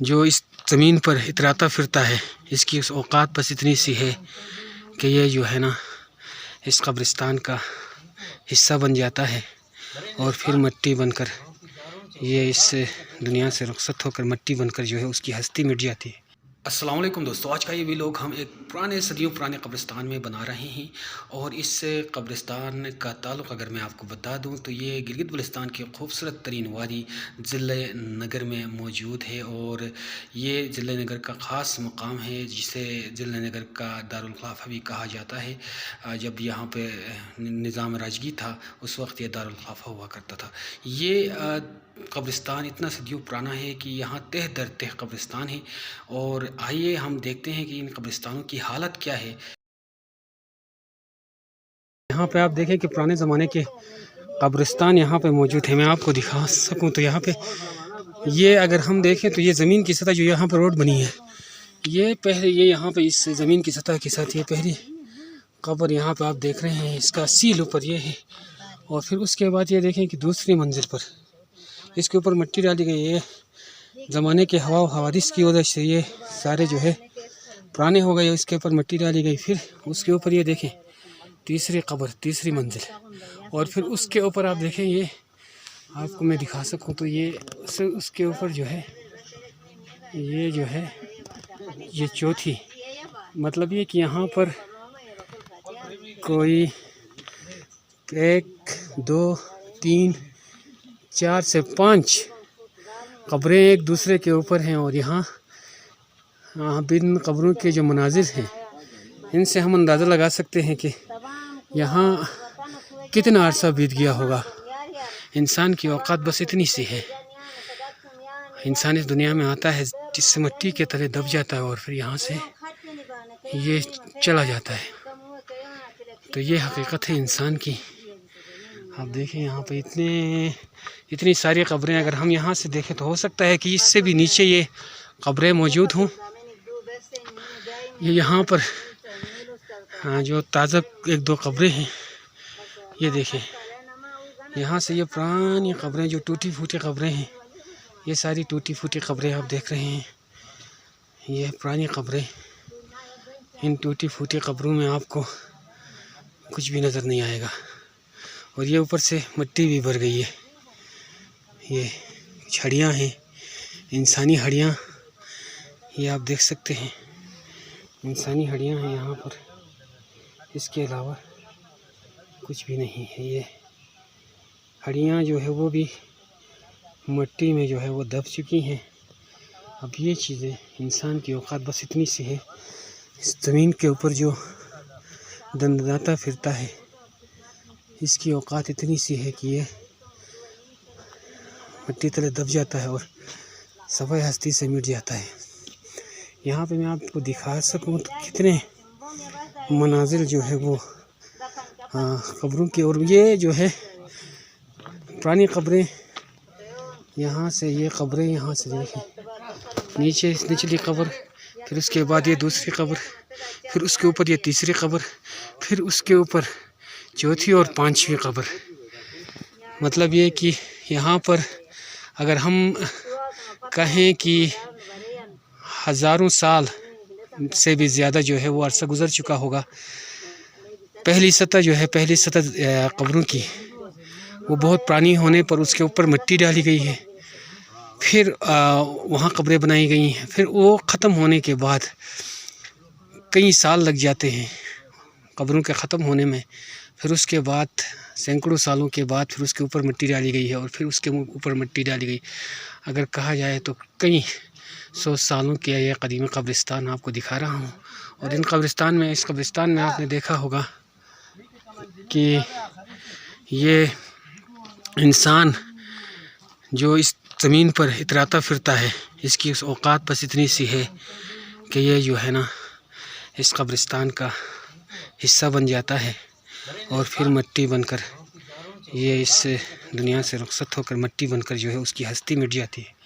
जो इस ज़मीन पर इतराता फिरता है, इसकी उस औकात बस इतनी सी है कि ये जो है ना इस कब्रिस्तान का हिस्सा बन जाता है और फिर मिट्टी बनकर ये इस दुनिया से रुखसत होकर मिट्टी बनकर जो है उसकी हस्ती मिट जाती है। अस्सलाम वालेकुम दोस्तों, आज का ये व्लॉग हम एक पुराने सदियों पुराने कब्रिस्तान में बना रहे हैं। और इस कब्रिस्तान का ताल्लुक़ अगर मैं आपको बता दूं तो ये गिलगित बल्तिस्तान की खूबसूरत तरीन वादी ज़िले नगर में मौजूद है। और ये ज़िले नगर का ख़ास मकाम है जिसे ज़िले नगर का दारुल खिलाफा भी कहा जाता है। जब यहाँ पे निज़ाम राजगी था उस वक्त ये दारुल खिलाफा हुआ करता था। ये कब्रिस्तान इतना सदियों पुराना है कि यहाँ तह दर तह कब्रिस्तान है। और आइए हम देखते हैं कि इन कब्रिस्तानों की हालत क्या है। यहाँ पे आप देखें कि पुराने ज़माने के कब्रिस्तान यहाँ पे मौजूद है। मैं आपको दिखा सकूँ तो यहाँ पे ये अगर हम देखें तो ये ज़मीन की सतह जो यहाँ पर रोड बनी है, ये पहले ये यहाँ पे इस ज़मीन की सतह के साथ ये पहली कब्र यहाँ पे आप देख रहे हैं, इसका सील ऊपर ये है। और फिर उसके बाद ये देखें कि दूसरी मंजिल पर इसके ऊपर मिट्टी डाली गई है। ज़माने के हवा हवादिस की वजह से ये सारे जो है पुराने हो गए, इसके ऊपर मिट्टी डाली गई। फिर उसके ऊपर ये देखें तीसरी कब्र, तीसरी मंजिल। और फिर उसके ऊपर आप देखें, ये आपको मैं दिखा सकूं तो ये उसके ऊपर जो है ये चौथी, मतलब ये कि यहाँ पर कोई 1 2 3 4 से 5 कब्रें एक दूसरे के ऊपर हैं। और यहाँ इन कब्रों के जो मनाजिर हैं इनसे हम अंदाज़ा लगा सकते हैं कि यहाँ कितना अरसा बीत गया होगा। इंसान की औकात बस इतनी सी है। इंसान इस दुनिया में आता है जिससे मिट्टी के तले दब जाता है और फिर यहाँ से ये चला जाता है। तो ये हकीकत है इंसान की। आप देखें यहाँ पे इतनी सारी कब्रें, अगर हम यहाँ से देखें तो हो सकता है कि इससे भी नीचे ये कब्रें मौजूद हों। ये यहाँ पर जो ताज़ा 1 2 कब्रें हैं, ये देखें यहाँ से ये पुरानी कब्रें जो टूटी फूटी कब्रें हैं, ये सारी टूटी फूटी कब्रें आप देख रहे हैं। ये पुरानी कब्रें, इन टूटी फूटी कब्रों में आपको कुछ भी नज़र नहीं आएगा। और ये ऊपर से मिट्टी भी भर गई है। ये हड्डियाँ हैं, इंसानी हड्डियाँ, ये आप देख सकते हैं इंसानी हड्डियाँ हैं यहाँ पर। इसके अलावा कुछ भी नहीं है। ये हड्डियाँ जो है वो भी मिट्टी में जो है वो दब चुकी हैं। अब ये चीज़ें, इंसान की औकात बस इतनी सी है। इस ज़मीन के ऊपर जो दंदनाता फिरता है, इसकी औकात इतनी सी है कि ये मिट्टी तले दब जाता है और सफ़ाई हस्ती से मिट जाता है। यहाँ पे मैं आपको दिखा सकूँ तो कितने मनाजिर जो है वो कब्रों के। और ये जो है पुरानी कब्रें, यहाँ से ये कब्रें, यहाँ से देखें नीचे निचली कब्र, फिर उसके बाद ये दूसरी कब्र, फिर उसके ऊपर ये तीसरी कब्र, फिर उसके ऊपर चौथी और 5वीं कब्र। मतलब ये कि यहाँ पर अगर हम कहें कि हज़ारों साल से भी ज़्यादा जो है वो अरसा गुज़र चुका होगा। पहली सतह कब्रों की वो बहुत पुरानी होने पर उसके ऊपर मिट्टी डाली गई है। फिर वहाँ कब्रें बनाई गई हैं। फिर वो ख़त्म होने के बाद कई साल लग जाते हैं कब्रों के ख़त्म होने में। फिर उसके बाद सैकड़ों सालों के बाद फिर उसके ऊपर मिट्टी डाली गई है और फिर उसके ऊपर मिट्टी डाली गई। अगर कहा जाए तो कई 100 सालों के ये कदीम कब्रिस्तान आपको दिखा रहा हूँ। और इस कब्रिस्तान में आपने देखा होगा कि ये इंसान जो इस ज़मीन पर इतराता फिरता है, इसकी उस औकात बस इतनी सी है कि ये जो है ना इस कब्रिस्तान का हिस्सा बन जाता है और फिर मिट्टी बनकर ये इस दुनिया से रुखसत होकर मिट्टी बनकर जो है उसकी हस्ती मिट जाती है।